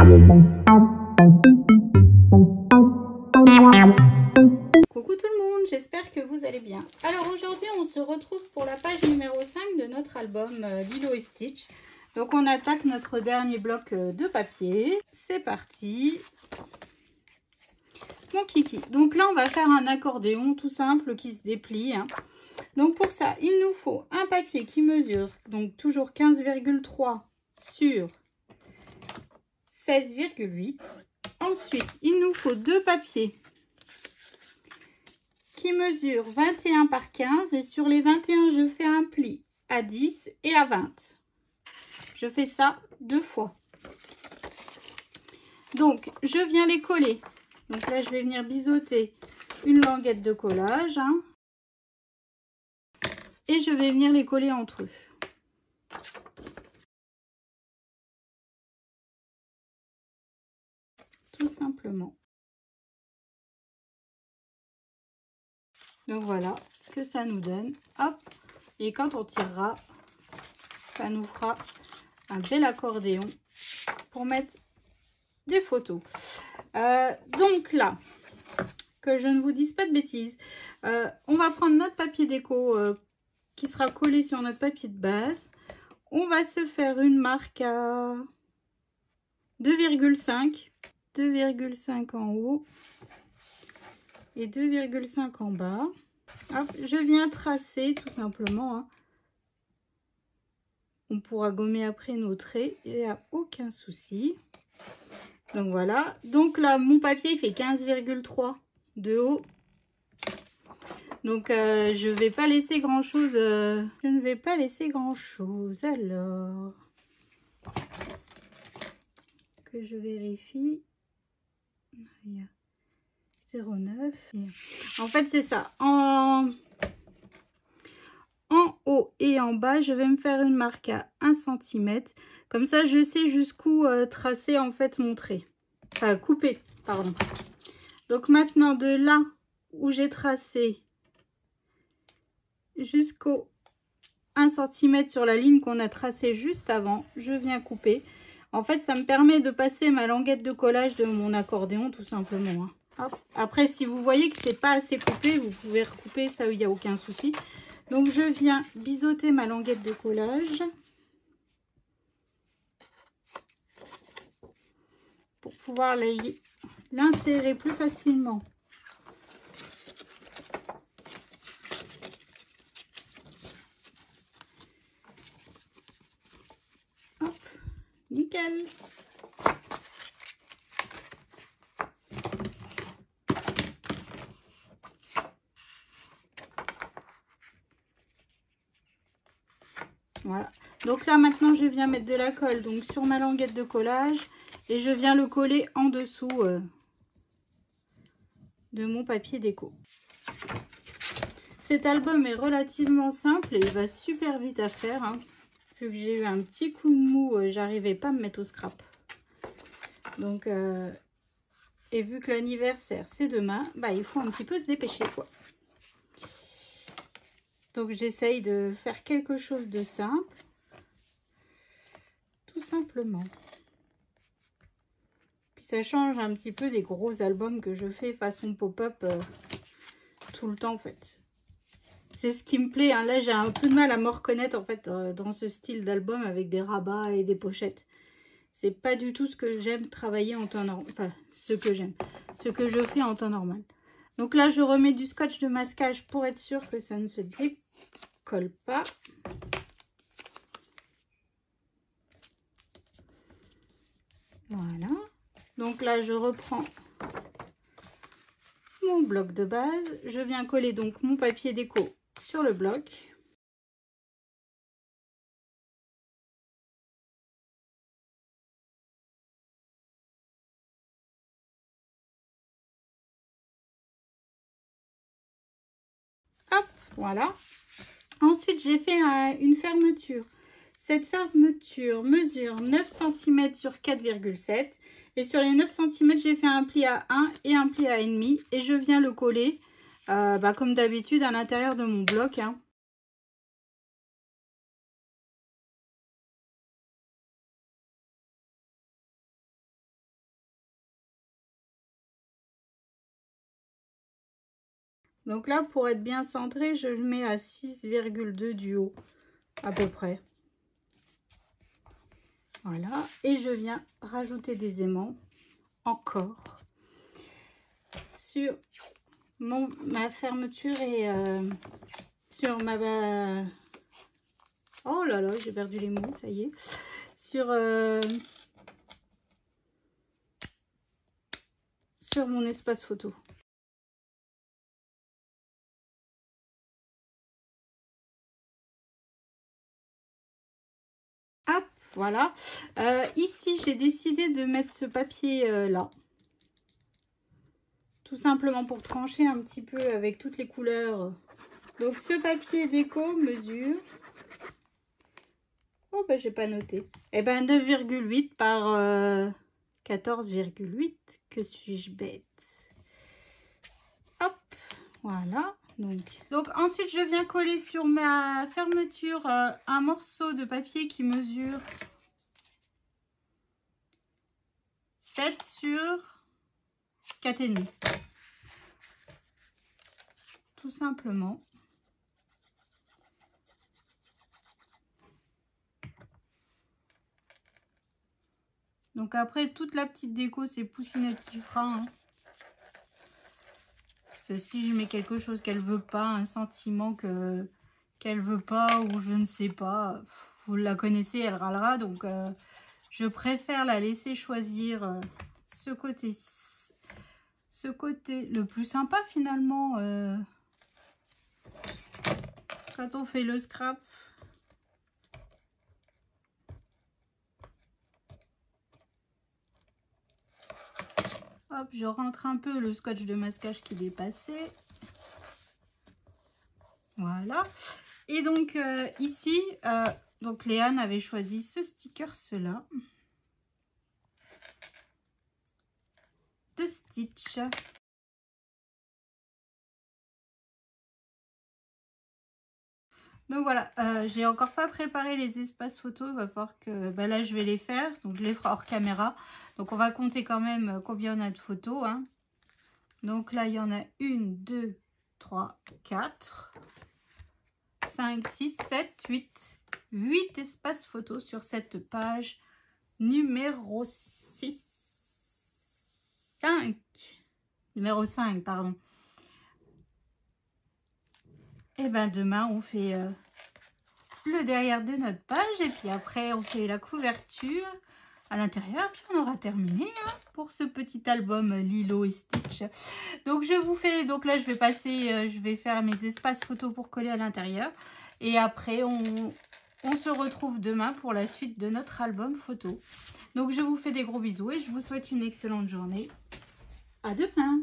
Coucou tout le monde, j'espère que vous allez bien. Alors aujourd'hui on se retrouve pour la page numéro 5 de notre album Lilo et Stitch. Donc on attaque notre dernier bloc de papier. C'est parti. Mon kiki. Donc là on va faire un accordéon tout simple qui se déplie. Donc pour ça il nous faut un papier qui mesure donc toujours 15,3 sur 16,8. Ensuite il nous faut deux papiers qui mesure 21 par 15 et sur les 21 je fais un pli à 10 et à 20. Je fais ça deux fois. Donc je viens les coller. Donc là je vais venir biseauter une languette de collage et je vais venir les coller entre eux. Tout simplement. Donc voilà ce que ça nous donne. Hop. Et quand on tirera, ça nous fera un bel accordéon pour mettre des photos. Donc là, que je ne vous dise pas de bêtises, on va prendre notre papier déco qui sera collé sur notre papier de base. On va se faire une marque à 2,5 en haut et 2,5 en bas. Hop, je viens tracer tout simplement. On pourra gommer après nos traits, il n'y a aucun souci. Donc voilà, donc là mon papier il fait 15,3 de haut. Donc je vais pas laisser grand chose. Je ne vais pas laisser grand chose. Alors que je vérifie. Il y a 0,9. En fait c'est ça. En haut et en bas, je vais me faire une marque à 1 cm. Comme ça, je sais jusqu'où tracer en fait mon trait. Enfin, couper, pardon. Donc maintenant, de là où j'ai tracé jusqu'au 1 cm sur la ligne qu'on a tracée juste avant, je viens couper. En fait, ça me permet de passer ma languette de collage de mon accordéon, tout simplement. Hop. Après, si vous voyez que c'est pas assez coupé, vous pouvez recouper, ça, il n'y a aucun souci. Donc je viens biseauter ma languette de collage pour pouvoir l'insérer plus facilement. Hop, nickel. Voilà, donc là maintenant je viens mettre de la colle donc sur ma languette de collage et je viens le coller en dessous de mon papier déco. Cet album est relativement simple et il va super vite à faire. Vu que j'ai eu un petit coup de mou, j'arrivais pas à me mettre au scrap. Donc, et vu que l'anniversaire c'est demain, bah, il faut un petit peu se dépêcher quoi. Donc j'essaye de faire quelque chose de simple, tout simplement. Puis ça change un petit peu des gros albums que je fais façon pop-up tout le temps en fait. C'est ce qui me plaît. Là j'ai un peu de mal à me reconnaître en fait dans ce style d'album avec des rabats et des pochettes. C'est pas du tout ce que j'aime travailler en temps normal. Enfin, ce que j'aime. Ce que je fais en temps normal. Donc là je remets du scotch de masquage pour être sûr que ça ne se décolle pas. Voilà. Donc là je reprends mon bloc de base. Je viens coller donc mon papier déco sur le bloc. Hop, voilà. Ensuite j'ai fait une fermeture. Cette fermeture mesure 9 cm sur 4,7 et sur les 9 cm j'ai fait un pli à 1 et un pli à 1,5 et je viens le coller comme d'habitude à l'intérieur de mon bloc. Donc là, pour être bien centré, je le mets à 6,2 du haut, à peu près. Voilà. Et je viens rajouter des aimants, encore, sur ma fermeture et sur ma... Oh là là, j'ai perdu les mots, ça y est. Sur mon espace photo. Hop, voilà. Ici, j'ai décidé de mettre ce papier là. Tout simplement pour trancher un petit peu avec toutes les couleurs. Donc, ce papier déco mesure... Oh, bah, j'ai pas noté. Eh ben, 9,8 par 14,8. Que suis-je bête. Hop, voilà. Donc ensuite, je viens coller sur ma fermeture un morceau de papier qui mesure 7 sur 4,5. Tout simplement. Donc après, toute la petite déco, c'est Poussinette qui fera. Hein. Si je mets quelque chose qu'elle veut pas, un sentiment qu'elle veut pas ou je ne sais pas, vous la connaissez, elle râlera. Donc je préfère la laisser choisir ce côté le plus sympa finalement quand on fait le scrap. Hop, je rentre un peu le scotch de masquage qui dépassait. Voilà. Et donc ici, donc Léane avait choisi ce sticker, cela. De Stitch. Donc voilà, j'ai encore pas préparé les espaces photos. Il va falloir que... Ben là, je vais les faire. Donc je les ferai hors caméra. Donc on va compter quand même combien on a de photos. Hein. Donc là, il y en a 1, 2, 3, 4, 5, 6, 7, 8. 8 espaces photos sur cette page numéro 6. 5. Numéro 5, pardon. Et ben demain, on fait le derrière de notre page. Et puis après, on fait la couverture à l'intérieur. Puis on aura terminé hein, pour ce petit album Lilo et Stitch. Donc je vous fais... Donc là, je vais passer... je vais faire mes espaces photos pour coller à l'intérieur. Et après, on se retrouve demain pour la suite de notre album photo. Donc je vous fais des gros bisous et je vous souhaite une excellente journée. À demain!